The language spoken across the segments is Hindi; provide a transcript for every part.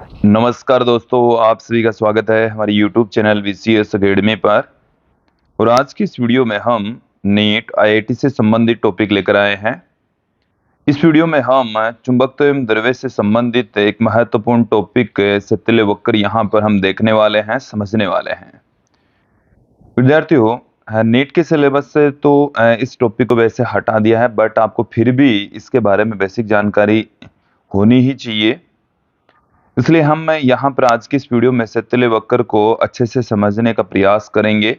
नमस्कार दोस्तों, आप सभी का स्वागत है हमारे YouTube चैनल VCS अकेडमी पर। और आज की इस वीडियो में हम नीट IIT से संबंधित टॉपिक लेकर आए हैं। इस वीडियो में हम चुंबकत्व एवं द्रव्य से संबंधित एक महत्वपूर्ण टॉपिक सेतल्य वक्र यहाँ पर हम देखने वाले हैं, समझने वाले हैं। विद्यार्थियों, नीट के सिलेबस से तो इस टॉपिक को वैसे हटा दिया है, बट आपको फिर भी इसके बारे में बेसिक जानकारी होनी ही चाहिए। इसलिए हम यहाँ पर आज की इस वीडियो में सेतल्य वक्र को अच्छे से समझने का प्रयास करेंगे।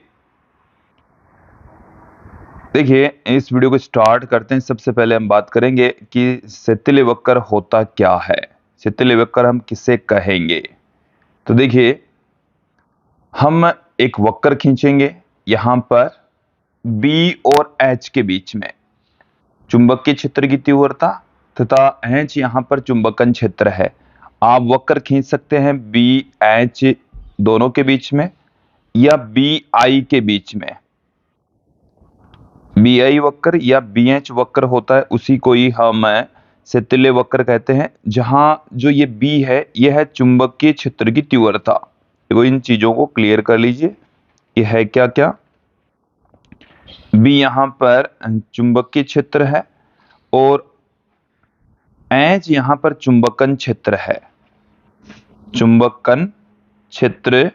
देखिए, इस वीडियो को स्टार्ट करते हैं। सबसे पहले हम बात करेंगे कि सेतल्य वक्र होता क्या है, सेतल्य वक्र हम किसे कहेंगे। तो देखिए, हम एक वक्र खींचेंगे यहाँ पर B और H के बीच में चुंबकीय क्षेत्र की तीव्रता तथा H यहाँ पर चुंबकन क्षेत्र है। आप वक्र खींच सकते हैं BH दोनों के बीच में या BI के बीच में। BI वक्र या BH वक्र होता है, उसी को ही हम सेतल्य वक्र कहते हैं। जहां जो ये B है, यह है चुंबकीय क्षेत्र की तीव्रता। तो इन चीजों को क्लियर कर लीजिए, ये है क्या क्या। B यहाँ पर चुंबकीय क्षेत्र है और H यहाँ पर चुंबकन क्षेत्र है, चुंबकन क्षेत्र।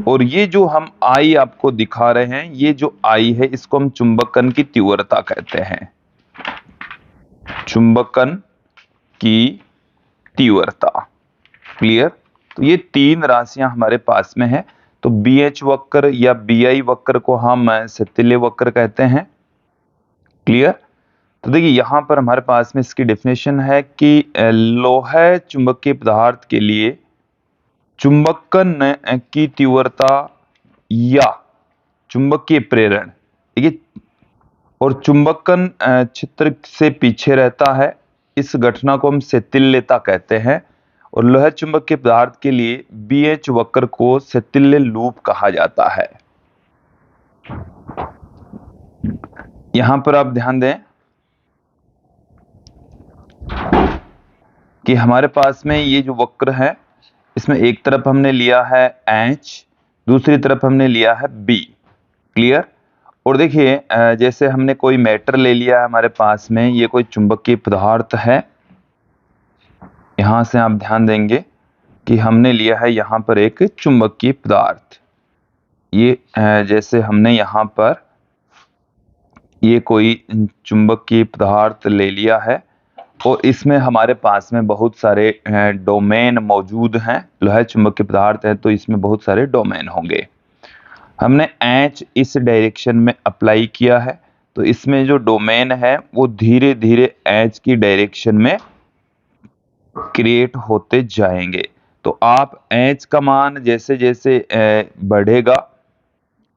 और ये जो हम I आपको दिखा रहे हैं, ये जो I है, इसको हम चुंबकन की तीव्रता कहते हैं, चुंबकन की तीव्रता। क्लियर। तो ये तीन राशियां हमारे पास में है। तो BH वक्र या BI वक्र को हम सेतल्य वक्र कहते हैं। क्लियर। तो देखिए, यहां पर हमारे पास में इसकी डेफिनेशन है कि लोहे चुंबकीय पदार्थ के लिए चुंबकन की तीव्रता या चुंबकीय प्रेरण, देखिए, और चुंबकन क्षेत्र से पीछे रहता है, इस घटना को हम सेतल्यता कहते हैं। और लोह चुंबकीय पदार्थ के लिए BH वक्र को सेतल्य लूप कहा जाता है। यहां पर आप ध्यान दें कि हमारे पास में ये जो वक्र है, इसमें एक तरफ हमने लिया है H, दूसरी तरफ हमने लिया है B। क्लियर। और देखिए, जैसे हमने कोई मैटर ले लिया है हमारे पास में, ये कोई चुंबकीय पदार्थ है। यहां से आप ध्यान देंगे कि हमने लिया है यहां पर एक चुंबकीय पदार्थ। ये जैसे हमने यहां पर ये कोई चुंबकीय पदार्थ ले लिया है और इसमें हमारे पास में बहुत सारे डोमेन मौजूद हैं। लोहा चुंबकीय पदार्थ है तो इसमें बहुत सारे डोमेन होंगे। हमने H इस डायरेक्शन में अप्लाई किया है, तो इसमें जो डोमेन है वो धीरे धीरे H की डायरेक्शन में क्रिएट होते जाएंगे। तो आप H का मान जैसे जैसे बढ़ेगा,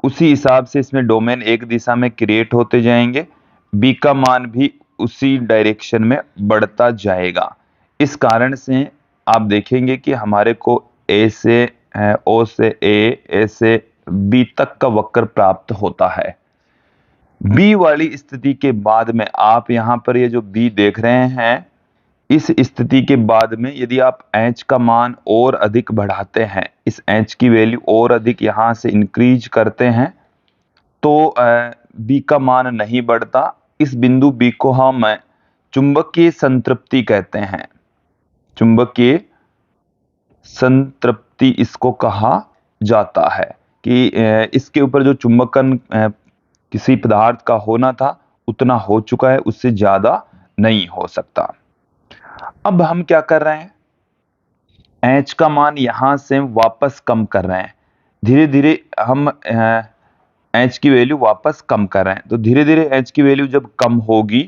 उसी हिसाब से इसमें डोमेन एक दिशा में क्रिएट होते जाएंगे, B का मान भी उसी डायरेक्शन में बढ़ता जाएगा। इस कारण से आप देखेंगे कि हमारे को A से O से A से B तक का वक्र प्राप्त होता है। B वाली स्थिति के बाद में आप यहाँ पर ये जो B देख रहे हैं, इस स्थिति के बाद में यदि आप H का मान और अधिक बढ़ाते हैं, इस H की वैल्यू और अधिक यहाँ से इंक्रीज करते हैं, तो B का मान नहीं बढ़ता। इस बिंदु B को हम चुंबकीय संतृप्ति कहते हैं, चुंबकीय संतृप्ति इसको कहा जाता है कि इसके ऊपर जो चुंबकन किसी पदार्थ का होना था उतना हो चुका है, उससे ज्यादा नहीं हो सकता। अब हम क्या कर रहे हैं, H का मान यहां से वापस कम कर रहे हैं। धीरे धीरे हम H की वैल्यू वापस कम कर रहे हैं। तो धीरे धीरे H की वैल्यू जब कम होगी,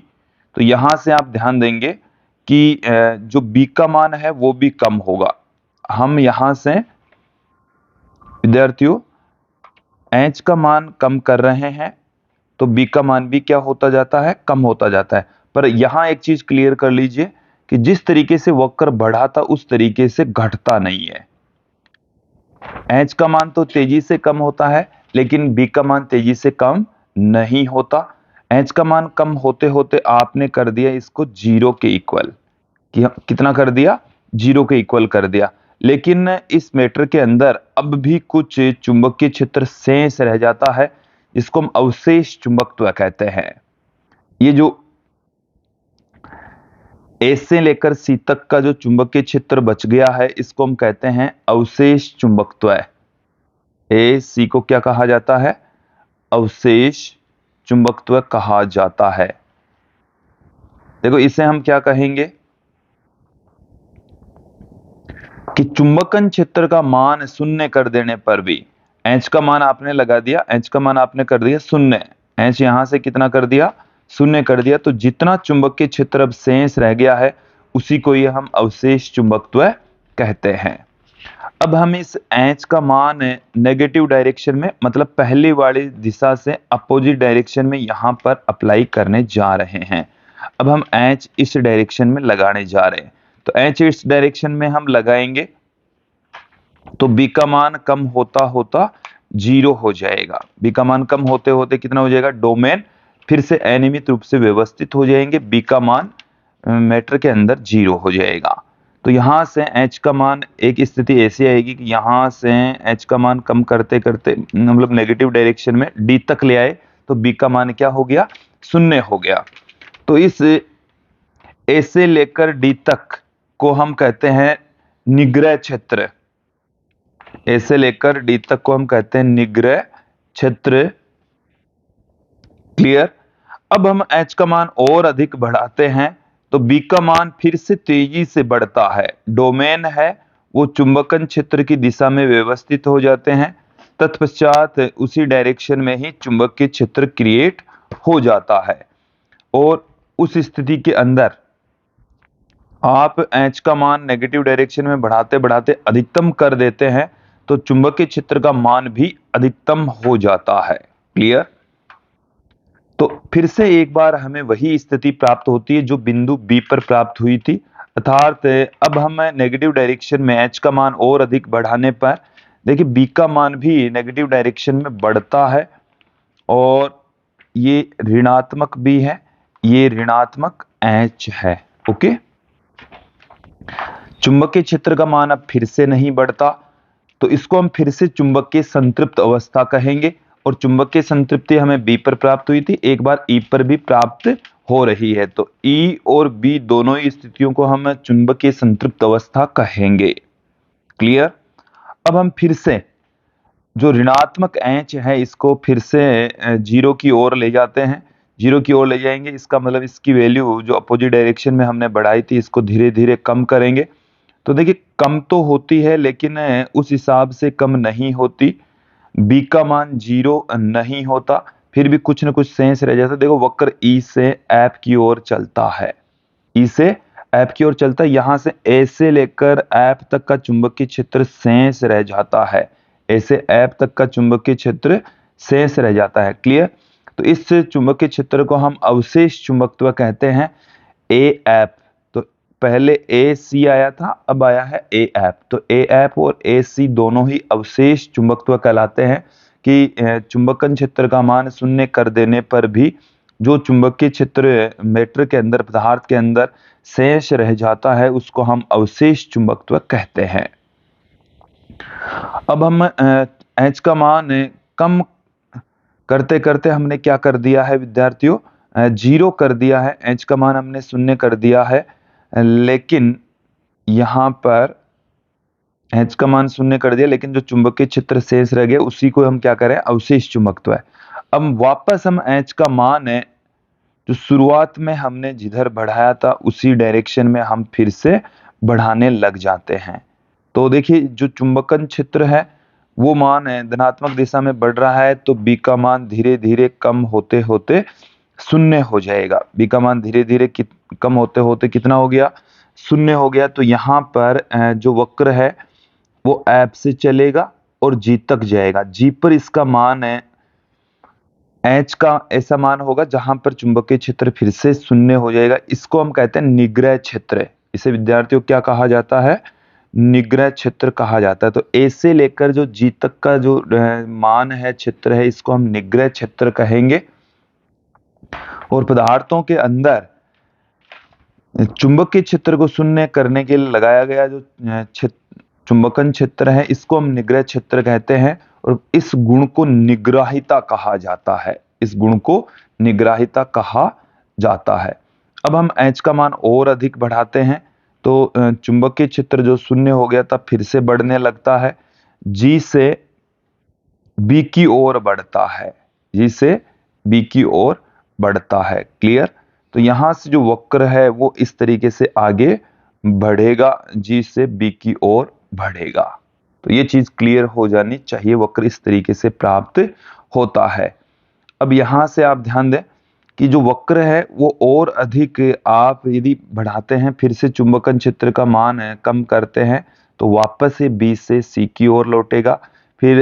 तो यहां से आप ध्यान देंगे कि जो B का मान है वो भी कम होगा। हम यहां से विद्यार्थियों H का मान कम कर रहे हैं, तो B का मान भी क्या होता जाता है, कम होता जाता है। पर यहां एक चीज क्लियर कर लीजिए कि जिस तरीके से वक्र बढ़ा था उस तरीके से घटता नहीं है। H का मान तो तेजी से कम होता है, लेकिन B का मान तेजी से कम नहीं होता। H का मान कम होते होते आपने कर दिया इसको 0 के इक्वल। कितना कर दिया, जीरो के इक्वल कर दिया। लेकिन इस मैटर के अंदर अब भी कुछ चुंबकीय क्षेत्र शेष रह जाता है, इसको हम अवशेष चुंबकत्व कहते हैं। ये जो ए से लेकर सी तक का जो चुंबकीय क्षेत्र बच गया है, इसको हम कहते हैं अवशेष चुंबकत्व। ए सी को क्या कहा जाता है? अवशेष चुंबकत्व कहा जाता है। देखो इसे हम क्या कहेंगे कि चुंबकन क्षेत्र का मान शून्य कर देने पर भी, एच का मान आपने लगा दिया, एच का मान आपने कर दिया शून्य, एच यहां से कितना कर दिया? शून्य कर दिया। तो जितना चुंबकीय क्षेत्र अब शेष रह गया है उसी को ये हम अवशेष चुंबकत्व कहते हैं। अब हम इस एच का मान नेगेटिव डायरेक्शन में, मतलब पहली वाली दिशा से अपोजिट डायरेक्शन में यहां पर अप्लाई करने जा रहे हैं। अब हम एच इस डायरेक्शन में लगाने जा रहे हैं, तो एच इस डायरेक्शन में हम लगाएंगे तो बी का मान कम होता होता जीरो हो जाएगा। बी का मान कम होते होते कितना हो जाएगा? डोमेन फिर से अनियमित रूप से व्यवस्थित हो जाएंगे, बी का मान मैटर के अंदर जीरो हो जाएगा। तो यहां से एच का मान, एक स्थिति ऐसी आएगी कि यहां से एच का मान कम करते करते, मतलब नेगेटिव डायरेक्शन में डी तक ले आए, तो बी का मान क्या हो गया? शून्य हो गया। तो इस ए से लेकर डी तक को हम कहते हैं निग्रह क्षेत्र। ए से लेकर डी तक को हम कहते हैं निग्रह क्षेत्र। क्लियर? अब हम एच का मान और अधिक बढ़ाते हैं तो बी का मान फिर से तेजी से बढ़ता है। डोमेन है वो चुंबकन क्षेत्र की दिशा में व्यवस्थित हो जाते हैं, तत्पश्चात उसी डायरेक्शन में ही चुंबकीय क्षेत्र क्रिएट हो जाता है। और उस स्थिति के अंदर आप एच का मान नेगेटिव डायरेक्शन में बढ़ाते बढ़ाते अधिकतम कर देते हैं तो चुंबकीय क्षेत्र का मान भी अधिकतम हो जाता है। क्लियर? तो फिर से एक बार हमें वही स्थिति प्राप्त होती है जो बिंदु बी पर प्राप्त हुई थी, अर्थात अब हम नेगेटिव डायरेक्शन में एच का मान और अधिक बढ़ाने पर देखिए बी का मान भी नेगेटिव डायरेक्शन में बढ़ता है, और ये ऋणात्मक भी है, ये ऋणात्मक एच है। ओके, चुंबकीय क्षेत्र का मान अब फिर से नहीं बढ़ता, तो इसको हम फिर से चुंबकीय संतृप्त अवस्था कहेंगे। और चुंबकीय संतृप्ति हमें बी पर प्राप्त हुई थी, एक बार ई पर भी प्राप्त हो रही है, तो ई और बी दोनों ही स्थितियों को हम चुंबकीय संतृप्त अवस्था कहेंगे। क्लियर? अब हम फिर से जो ऋणात्मक एच है इसको फिर से जीरो की ओर ले जाते हैं। जीरो की ओर ले जाएंगे, इसका मतलब इसकी वैल्यू जो अपोजिट डायरेक्शन में हमने बढ़ाई थी इसको धीरे धीरे कम करेंगे। तो देखिए कम तो होती है लेकिन उस हिसाब से कम नहीं होती, बी का मान जीरो नहीं होता, फिर भी कुछ न कुछ शेष रह जाता है। देखो वक्र ई से एफ की ओर चलता है, ई से एफ की ओर चलता है, यहां से ए से लेकर एफ तक का चुंबकीय क्षेत्र शेष रह जाता है, ए से एफ तक का चुंबकीय क्षेत्र शेष रह जाता है। क्लियर? तो इस चुंबकीय क्षेत्र को हम अवशेष चुंबकत्व कहते हैं। ए एफ, तो पहले ए सी आया था, अब आया है ए एफ, तो ए एफ और ए सी दोनों ही अवशेष चुंबकत्व कहलाते हैं कि चुंबकन क्षेत्र का मान शून्य कर देने पर भी जो चुंबकीय क्षेत्र मैटर के अंदर, पदार्थ के अंदर शेष रह जाता है उसको हम अवशेष चुंबकत्व कहते हैं। अब हम एच का मान कम करते करते हमने क्या कर दिया है विद्यार्थियों? जीरो कर दिया है, एच का मान हमने शून्य कर दिया है, लेकिन यहां पर एच का मान शून्य कर दिया लेकिन जो चुंबकीय क्षेत्र शेष रह गया उसी को हम क्या करें? अवशेष चुंबकत्व है। अब वापस हम एच का मान है जो शुरुआत में हमने जिधर बढ़ाया था उसी डायरेक्शन में हम फिर से बढ़ाने लग जाते हैं। तो देखिए जो चुंबकन क्षेत्र है वो मान है धनात्मक दिशा में बढ़ रहा है, तो बी का मान धीरे धीरे कम होते होते शून्य हो जाएगा। बी का मान धीरे धीरे कम होते होते कितना हो गया? शून्य हो गया। तो यहाँ पर जो वक्र है वो एफ से चलेगा और जी तक जाएगा। जी पर इसका मान है एच का ऐसा मान होगा जहां पर चुंबकीय क्षेत्र फिर से शून्य हो जाएगा, इसको हम कहते हैं निग्रह क्षेत्र। इसे विद्यार्थियों क्या कहा जाता है? निग्रह क्षेत्र कहा जाता है। तो ए से लेकर जो जी तक का जो मान है, क्षेत्र है, इसको हम निग्रह क्षेत्र कहेंगे। और पदार्थों के अंदर चुंबकीय क्षेत्र को शून्य करने के लिए लगाया गया जो चुंबकन क्षेत्र है, इसको हम निग्रह क्षेत्र कहते हैं और इस गुण को निग्राहिता कहा जाता है। इस गुण को निग्राहिता कहा जाता है। अब हम H का मान और अधिक बढ़ाते हैं तो चुंबकीय क्षेत्र जो शून्य हो गया था फिर से बढ़ने लगता है, G से B की ओर बढ़ता है, G से B की ओर बढ़ता है। क्लियर? तो यहां से जो वक्र है वो इस तरीके से आगे बढ़ेगा, G से B की ओर बढ़ेगा। तो ये चीज क्लियर हो जानी चाहिए, वक्र इस तरीके से प्राप्त होता है। अब यहां से आप ध्यान दें कि जो वक्र है वो और अधिक आप यदि बढ़ाते हैं, फिर से चुंबकन क्षेत्र का मान है कम करते हैं तो वापस से B से C की ओर लौटेगा। फिर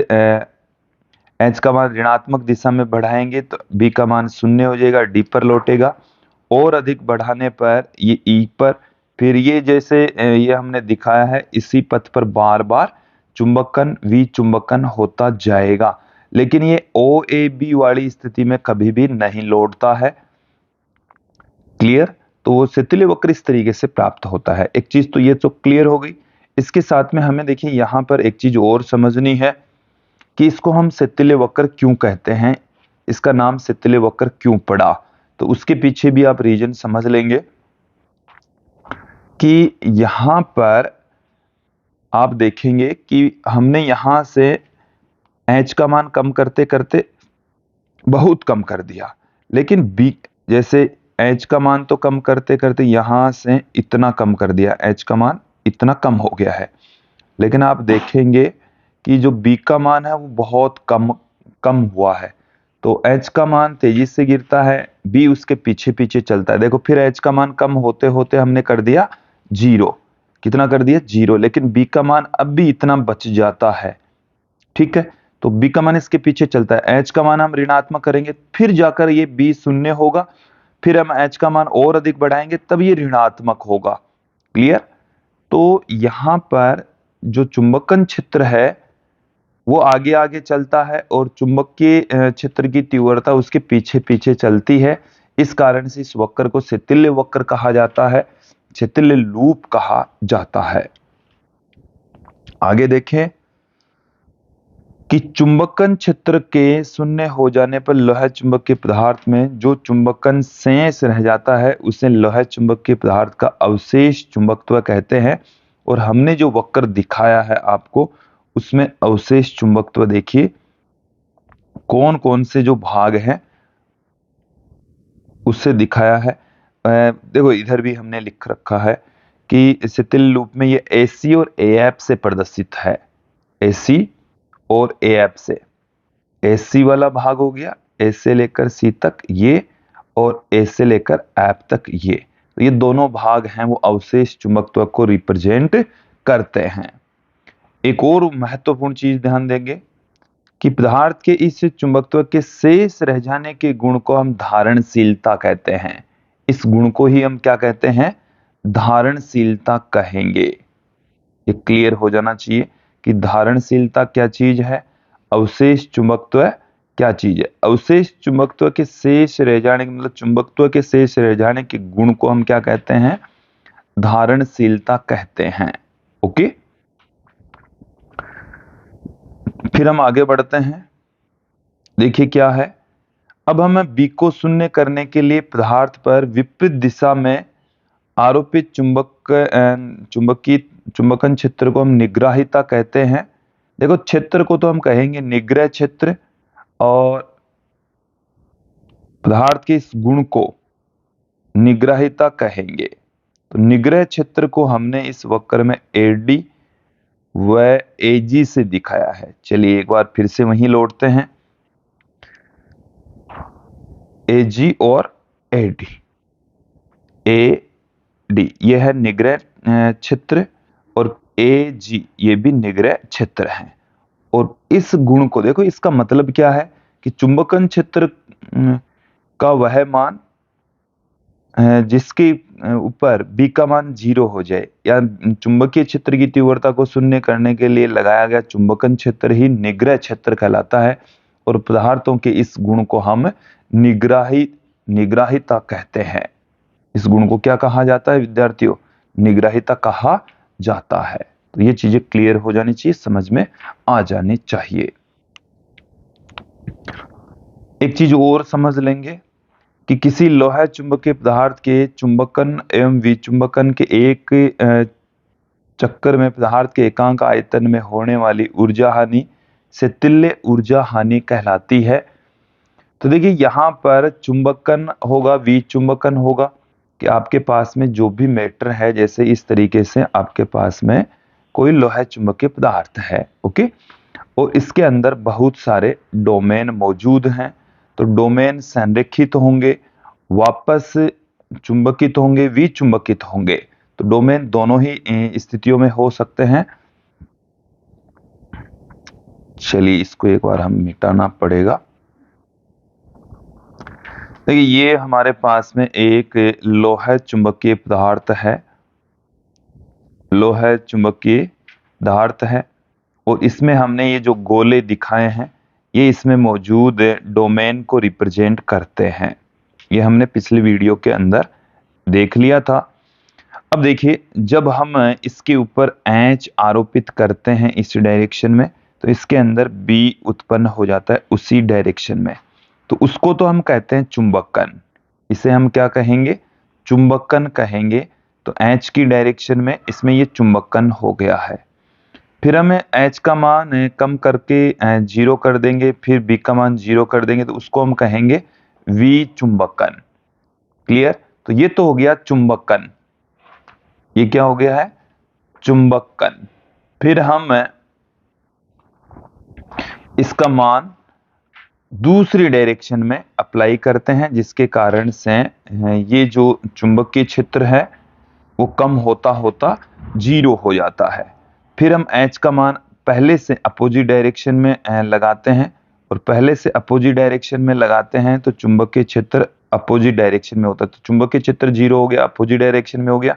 H का मान ऋणात्मक दिशा में बढ़ाएंगे तो B का मान शून्य हो जाएगा, D पर लौटेगा। और अधिक बढ़ाने पर ये E पर, फिर ये जैसे ये हमने दिखाया है इसी पथ पर बार बार चुंबकन विचुंबकन होता जाएगा, लेकिन ये OAB वाली स्थिति में कभी भी नहीं लौटता है। क्लियर? तो वो शिथिल वक्र इस तरीके से प्राप्त होता है। एक चीज तो ये तो क्लियर हो गई। इसके साथ में हमें देखिए यहाँ पर एक चीज और समझनी है कि इसको हम शिथिल वक्र क्यों कहते हैं, इसका नाम शिथिल वक्र क्यों पड़ा। तो उसके पीछे भी आप रीजन समझ लेंगे कि यहां पर आप देखेंगे कि हमने यहां से H का मान कम करते करते बहुत कम कर दिया, लेकिन B जैसे H का मान तो कम करते करते यहां से इतना कम कर दिया, H का मान इतना कम हो गया है, लेकिन आप देखेंगे कि जो B का मान है वो बहुत कम कम हुआ है। तो H का मान तेजी से गिरता है, B उसके पीछे पीछे चलता है। देखो फिर H का मान कम होते होते हमने कर दिया 0। कितना कर दिया? 0। लेकिन B का मान अब भी इतना बच जाता है। ठीक है, तो B का मान इसके पीछे चलता है। H का मान हम ऋणात्मक करेंगे फिर जाकर ये B शून्य होगा, फिर हम H का मान और अधिक बढ़ाएंगे तब ये ऋणात्मक होगा। क्लियर? तो यहां पर जो चुंबकन क्षेत्र है वो आगे आगे चलता है और चुंबकीय क्षेत्र की तीव्रता उसके पीछे पीछे चलती है। इस कारण से इस वक्र को शिथिल वक्र कहा जाता है, शिथिल लूप कहा जाता है। आगे देखें कि चुंबकन क्षेत्र के शून्य हो जाने पर लोह चुंबकीय पदार्थ में जो चुंबकन शेष रह जाता है उसे लोह चुंबकीय पदार्थ का अवशेष चुंबकत्व कहते हैं। और हमने जो वक्र दिखाया है आपको उसमें अवशेष चुंबकत्व देखिए कौन कौन से जो भाग हैं उससे दिखाया है। देखो इधर भी हमने लिख रखा है कि शिथिल लूप में ये AC और AF से प्रदर्शित है, AC और AF से। AC वाला भाग हो गया A से लेकर C तक ये, और A से लेकर F तक ये। तो ये दोनों भाग हैं वो अवशेष चुंबकत्व को रिप्रेजेंट करते हैं। एक और महत्वपूर्ण चीज ध्यान देंगे कि पदार्थ के इस चुंबकत्व के शेष रह जाने के गुण को हम धारणशीलता कहते हैं। इस गुण को ही हम क्या कहते हैं? धारणशीलता कहेंगे। ये क्लियर हो जाना चाहिए कि धारणशीलता क्या चीज है, अवशेष चुंबकत्व क्या चीज है। अवशेष चुंबकत्व के शेष रह जाने मतलब चुंबकत्व के शेष रह जाने के गुण को हम क्या कहते हैं? धारणशीलता कहते हैं। ओके, फिर हम आगे बढ़ते हैं। देखिए क्या है, अब हमें B को शून्य करने के लिए पदार्थ पर विपरीत दिशा में आरोपित चुंबकन क्षेत्र को हम निग्राहिता कहते हैं। देखो क्षेत्र को तो हम कहेंगे निग्रह क्षेत्र और पदार्थ के इस गुण को निग्राहिता कहेंगे। तो निग्रह क्षेत्र को हमने इस वक्र में AD व AG से दिखाया है। चलिए एक बार फिर से वहीं लौटते हैं, AG और AD। AD यह है निग्रह क्षेत्र और AG ये भी निग्रह क्षेत्र है। और इस गुण को देखो, इसका मतलब क्या है कि चुंबकन क्षेत्र का वह मान जिसके ऊपर B का मान 0 हो जाए, या चुंबकीय क्षेत्र की तीव्रता को शून्य करने के लिए लगाया गया चुंबकन क्षेत्र ही निग्रह क्षेत्र कहलाता है। और पदार्थों के इस गुण को हम निग्राहिता कहते हैं। इस गुण को क्या कहा जाता है विद्यार्थियों? निग्रहिता कहा जाता है। तो ये चीजें क्लियर हो जानी चाहिए, समझ में आ जानी चाहिए। एक चीज और समझ लेंगे कि किसी लोहा चुंबकीय पदार्थ के चुंबकन एवं विचुंबकन के एक चक्कर में पदार्थ के एकांक आयतन में होने वाली ऊर्जा हानि से तिल्य ऊर्जा हानि कहलाती है। तो देखिए यहाँ पर चुंबकन होगा, विचुंबकन होगा कि आपके पास में जो भी मैटर है, जैसे इस तरीके से आपके पास में कोई लोहा चुंबकीय पदार्थ है, ओके, और इसके अंदर बहुत सारे डोमेन मौजूद हैं। तो डोमेन संरेखित होंगे, वापस चुंबकित होंगे, विचुंबकित होंगे। तो डोमेन दोनों ही स्थितियों में हो सकते हैं। चलिए इसको एक बार हम मिटाना पड़ेगा। देखिए ये हमारे पास में एक लोहा चुंबकीय पदार्थ है, लोहा चुंबकीय पदार्थ है, और इसमें हमने ये जो गोले दिखाए हैं ये इसमें मौजूद डोमेन को रिप्रेजेंट करते हैं। ये हमने पिछली वीडियो के अंदर देख लिया था। अब देखिए जब हम इसके ऊपर एच आरोपित करते हैं इस डायरेक्शन में, तो इसके अंदर बी उत्पन्न हो जाता है उसी डायरेक्शन में। तो उसको तो हम कहते हैं चुंबकन, इसे हम क्या कहेंगे? चुंबकन कहेंगे। तो एच की डायरेक्शन में इसमें ये चुंबकन हो गया है। फिर हमें एच का मान कम करके 0 कर देंगे, फिर बी का मान 0 कर देंगे, तो उसको हम कहेंगे विचुंबकन। क्लियर? तो ये तो हो गया चुंबकन, ये क्या हो गया है? चुंबकन। फिर हम इसका मान दूसरी डायरेक्शन में अप्लाई करते हैं, जिसके कारण से ये जो चुंबकीय क्षेत्र है वो कम होता होता 0 हो जाता है। फिर हम एच का मान पहले से अपोजिट डायरेक्शन में लगाते हैं, और पहले से अपोजिट डायरेक्शन में लगाते हैं तो चुंबकीय क्षेत्र अपोजिट डायरेक्शन में होता है। तो चुंबकीय क्षेत्र 0 हो गया, अपोजिट डायरेक्शन में हो गया।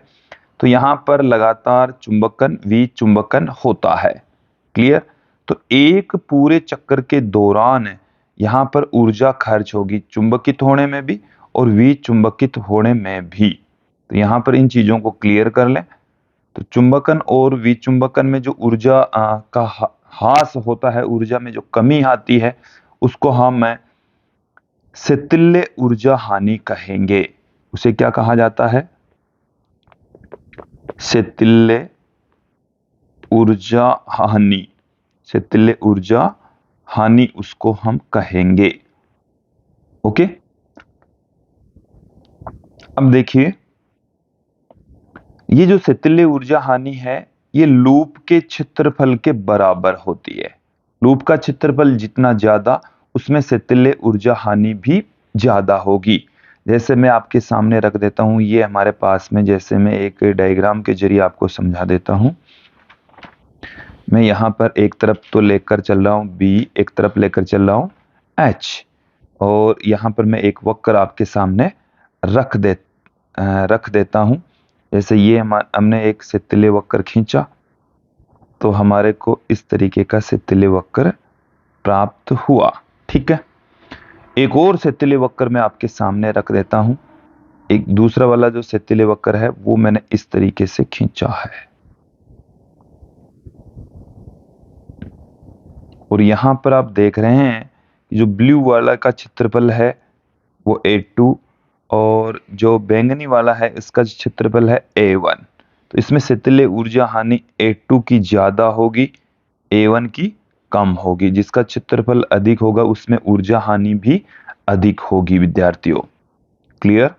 तो यहां पर लगातार चुंबकन विचुंबकन होता है। क्लियर? तो एक पूरे चक्कर के दौरान यहां पर ऊर्जा खर्च होगी, चुंबकित होने में भी और विचुंबकित होने में भी। तो यहां पर इन चीजों को क्लियर कर लें। तो चुंबकन और विचुंबकन में जो ऊर्जा का ह्रास होता है, ऊर्जा में जो कमी आती है, उसको हम शिथिल्य ऊर्जा हानि कहेंगे। उसे क्या कहा जाता है? शिथिल्य ऊर्जा हानि, शिथिल्य ऊर्जा हानि उसको हम कहेंगे। ओके, अब देखिए ये जो शिथिल्य ऊर्जा हानि है ये लूप के क्षेत्रफल के बराबर होती है। लूप का क्षेत्रफल जितना ज्यादा, उसमें शिथिल्य ऊर्जा हानि भी ज्यादा होगी। जैसे मैं आपके सामने रख देता हूं, ये हमारे पास में, जैसे मैं एक डायग्राम के जरिए आपको समझा देता हूं। मैं यहां पर एक तरफ तो लेकर चल रहा हूं बी, एक तरफ लेकर चल रहा हूं एच, और यहां पर मैं एक वक्र आपके सामने रख देता हूं। जैसे ये हमने एक शिथिल्य वक्र खींचा, तो हमारे को इस तरीके का शिथिल्य वक्र प्राप्त हुआ। ठीक है, एक और शिथिल्य वक्र मैं आपके सामने रख देता हूं। एक दूसरा वाला जो शिथिल्य वक्र है वो मैंने इस तरीके से खींचा है, और यहां पर आप देख रहे हैं जो ब्लू वाला का क्षेत्रफल है वो A2, और जो बैंगनी वाला है इसका क्षेत्रफल है A1। तो इसमें शिथिल्य ऊर्जा हानि A2 की ज्यादा होगी, A1 की कम होगी। जिसका क्षेत्रफल अधिक होगा उसमें ऊर्जा हानि भी अधिक होगी विद्यार्थियों। क्लियर?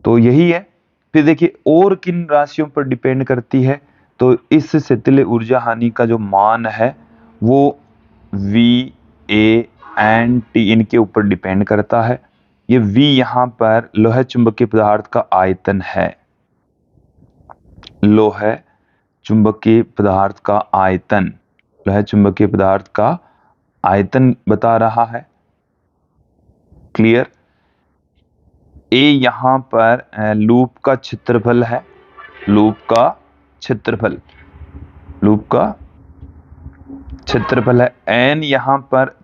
तो यही है। फिर देखिए और किन राशियों पर डिपेंड करती है, तो इस शिथिल्य ऊर्जा हानि का जो मान है वो V, A एंड T इनके ऊपर डिपेंड करता है। ये V यहां पर लोह चुंबकीय पदार्थ का आयतन है, लोह चुंबकीय पदार्थ का आयतन, लोह चुंबकीय पदार्थ का आयतन बता रहा है। क्लियर? A यहां पर लूप का क्षेत्रफल है, लूप का क्षेत्रफल, लूप का क्षेत्रफल है। N यहां पर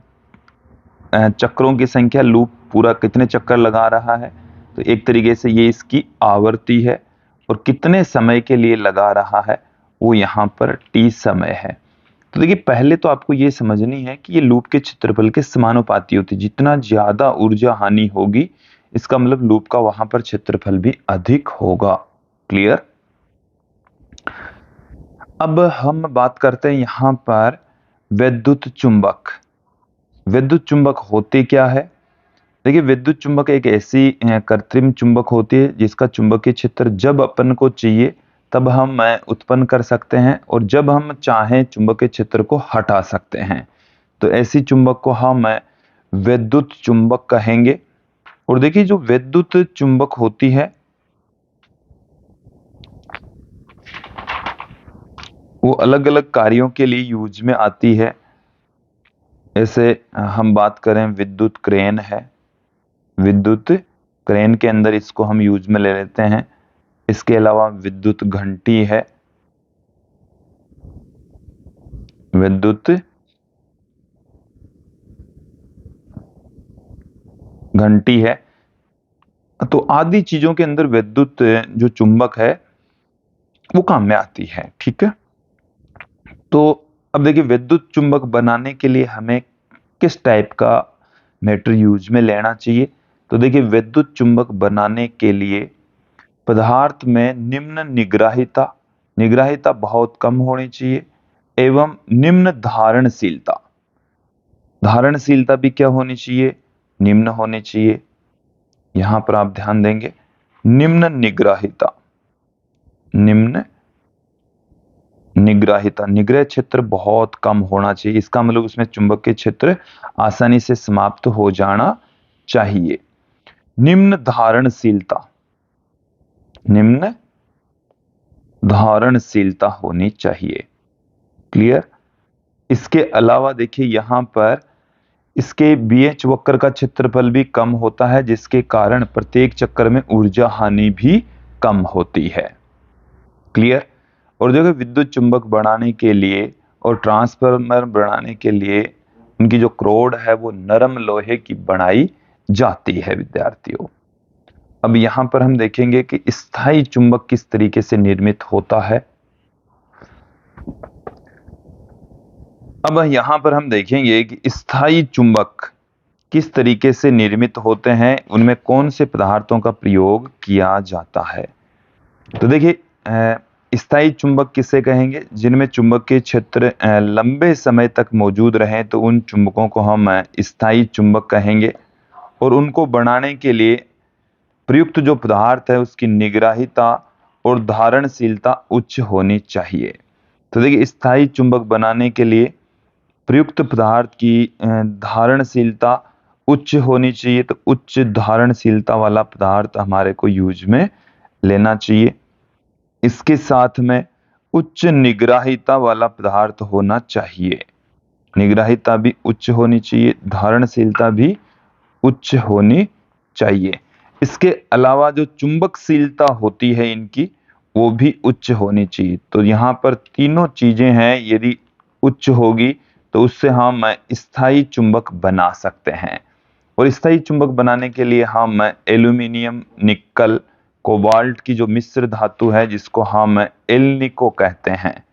चक्रों की संख्या, लूप पूरा कितने चक्कर लगा रहा है, तो एक तरीके से ये इसकी आवर्ती है, और कितने समय के लिए लगा रहा है वो यहाँ पर t समय है। तो देखिए पहले तो आपको ये समझनी है कि ये लूप के क्षेत्रफल के समानुपाती होती है। जितना ज्यादा ऊर्जा हानि होगी, इसका मतलब लूप का वहां पर क्षेत्रफल भी अधिक होगा। क्लियर? अब हम बात करते हैं यहां पर विद्युत चुंबक। विद्युत चुंबक होते क्या है? देखिए विद्युत चुंबक एक ऐसी कृत्रिम चुंबक होती है जिसका चुंबकीय क्षेत्र जब अपन को चाहिए तब हम उत्पन्न कर सकते हैं, और जब हम चाहें चुंबकीय क्षेत्र को हटा सकते हैं। तो ऐसी चुंबक को हम विद्युत चुंबक कहेंगे। और देखिए जो विद्युत चुंबक होती है वो अलग अलग कार्यों के लिए यूज में आती है। ऐसे हम बात करें विद्युत क्रेन है, विद्युत क्रेन के अंदर इसको हम यूज में ले लेते हैं। इसके अलावा विद्युत घंटी है, विद्युत घंटी है। तो आदि चीजों के अंदर विद्युत जो चुंबक है वो काम में आती है। ठीक है, तो अब देखिए विद्युत चुंबक बनाने के लिए हमें किस टाइप का मैटर यूज में लेना चाहिए। तो देखिए विद्युत चुंबक बनाने के लिए पदार्थ में निम्न निग्राहिता, निग्राहिता बहुत कम होनी चाहिए, एवं निम्न धारणशीलता, धारणशीलता भी क्या होनी चाहिए? निम्न होनी चाहिए। यहां पर आप ध्यान देंगे निम्न निग्राहिता, निम्न निग्राहिता, निग्रह क्षेत्र बहुत कम होना चाहिए। इसका मतलब उसमें चुंबकीय क्षेत्र आसानी से समाप्त हो जाना चाहिए। निम्न धारणशीलता, निम्न धारणशीलता होनी चाहिए। क्लियर? इसके अलावा देखिए यहां पर इसके बीएच वक्र का क्षेत्रफल भी कम होता है, जिसके कारण प्रत्येक चक्कर में ऊर्जा हानि भी कम होती है। क्लियर? और देखो विद्युत चुंबक बनाने के लिए और ट्रांसफार्मर बनाने के लिए उनकी जो क्रोड है वो नरम लोहे की बनाई जाती है विद्यार्थियों। अब यहां पर हम देखेंगे कि स्थायी चुंबक किस तरीके से निर्मित होता है। अब यहां पर हम देखेंगे कि स्थायी चुंबक किस तरीके से निर्मित होते हैं, उनमें कौन से पदार्थों का प्रयोग किया जाता है। तो देखिए स्थायी चुंबक किसे कहेंगे? जिनमें चुंबकीय क्षेत्र लंबे समय तक मौजूद रहे तो उन चुंबकों को हम स्थायी चुंबक कहेंगे। और उनको बनाने के लिए प्रयुक्त जो पदार्थ है उसकी निग्राहिता और धारणशीलता उच्च होनी चाहिए। तो देखिए स्थायी चुंबक बनाने के लिए प्रयुक्त पदार्थ की धारणशीलता उच्च होनी चाहिए। तो उच्च धारणशीलता वाला पदार्थ हमारे को यूज में लेना चाहिए। इसके साथ में उच्च निग्राहिता वाला पदार्थ होना चाहिए। निग्राहिता भी उच्च होनी चाहिए, धारणशीलता भी उच्च होनी चाहिए। इसके अलावा जो चुंबकशीलता होती है इनकी वो भी उच्च होनी चाहिए। तो यहाँ पर तीनों चीजें हैं, यदि उच्च होगी तो उससे हम स्थायी चुंबक बना सकते हैं। और स्थायी चुंबक बनाने के लिए हम एल्यूमिनियम, निकल, कोबाल्ट की जो मिश्र धातु है जिसको हम एल्निको कहते हैं,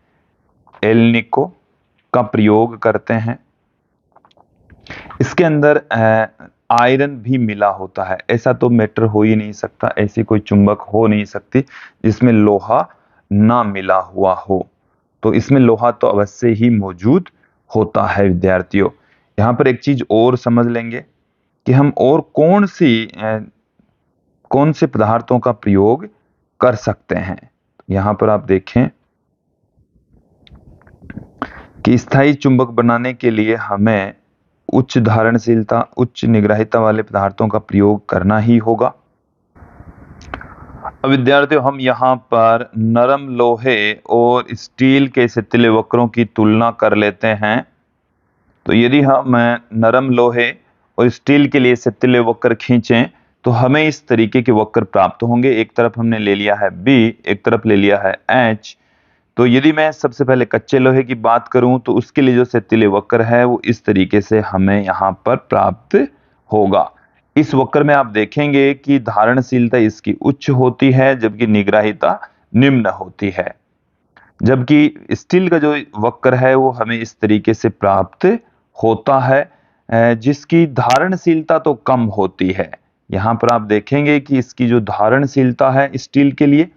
एल्निको का प्रयोग करते हैं। इसके अंदर आयरन भी मिला होता है। ऐसा तो मैटर हो ही नहीं सकता, ऐसी कोई चुंबक हो नहीं सकती जिसमें लोहा ना मिला हुआ हो। तो इसमें लोहा तो अवश्य ही मौजूद होता है विद्यार्थियों। यहाँ पर एक चीज और समझ लेंगे कि हम और कौन से पदार्थों का प्रयोग कर सकते हैं। यहां पर आप देखें कि स्थायी चुंबक बनाने के लिए हमें उच्च धारणशीलता, उच्च निग्राहिता वाले पदार्थों का प्रयोग करना ही होगा। अब विद्यार्थियों हम यहाँ पर नरम लोहे और स्टील के शिथिल वक्रों की तुलना कर लेते हैं। तो यदि हम नरम लोहे और स्टील के लिए शिथिल वक्र खींचें तो हमें इस तरीके के वक्र प्राप्त होंगे। एक तरफ हमने ले लिया है B, एक तरफ ले लिया है H। तो यदि मैं सबसे पहले कच्चे लोहे की बात करूं तो उसके लिए जो शिथिल वक्र है वो इस तरीके से हमें यहाँ पर प्राप्त होगा। इस वक्र में आप देखेंगे कि धारणशीलता इसकी उच्च होती है जबकि निग्राहिता निम्न होती है। जबकि स्टील का जो वक्र है वो हमें इस तरीके से प्राप्त होता है जिसकी धारणशीलता तो कम होती है। यहाँ पर आप देखेंगे कि इसकी जो धारणशीलता है स्टील के लिए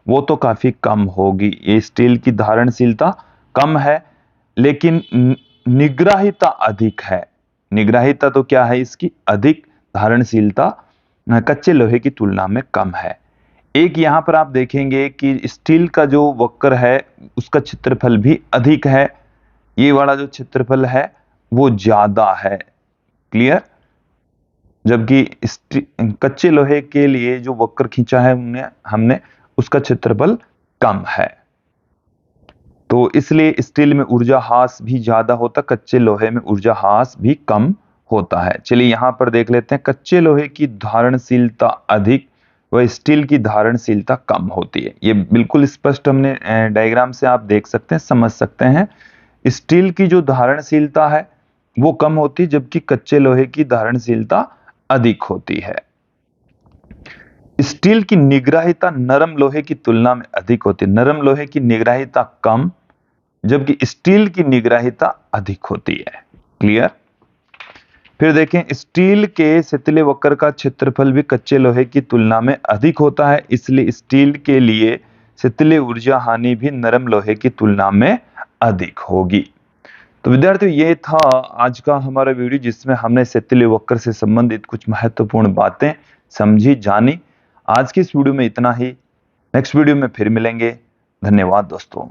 वो तो काफी कम होगी। ये स्टील की धारणशीलता कम है लेकिन निग्राहिता अधिक है। निग्राहिता तो क्या है इसकी अधिक, धारणशीलता कच्चे लोहे की तुलना में कम है। एक यहाँ पर आप देखेंगे कि स्टील का जो वक्र है उसका क्षेत्रफल भी अधिक है। ये वाला जो क्षेत्रफल है वो ज्यादा है। क्लियर? जबकि कच्चे लोहे के लिए जो वक्र खींचा है हमने उसका क्षेत्रफल कम है। तो इसलिए स्टील में ऊर्जा हास भी ज्यादा होता, कच्चे लोहे में ऊर्जा हास भी कम होता है। चलिए यहां पर देख लेते हैं, कच्चे लोहे की धारणशीलता अधिक व स्टील की धारणशीलता कम होती है। ये बिल्कुल स्पष्ट हमने डायग्राम से आप देख सकते हैं, समझ सकते हैं। स्टील की जो धारणशीलता है वो कम होती है जबकि कच्चे लोहे की धारणशीलता अधिक होती है। स्टील की निग्राहिता नरम लोहे की तुलना में अधिक होती है। नरम लोहे की निग्राहिता कम जबकि स्टील की निग्राहिता अधिक होती है। क्लियर? फिर देखें, स्टील के शिथिल वक्र का क्षेत्रफल भी कच्चे लोहे की तुलना में अधिक होता है, इसलिए स्टील के लिए शिथिल ऊर्जा हानि भी नरम लोहे की तुलना में अधिक होगी। तो विद्यार्थियों, ये था आज का हमारा वीडियो जिसमें हमने शिथिल वक्र से संबंधित कुछ महत्वपूर्ण बातें समझी, जानी। आज की इस वीडियो में इतना ही। नेक्स्ट वीडियो में फिर मिलेंगे। धन्यवाद दोस्तों।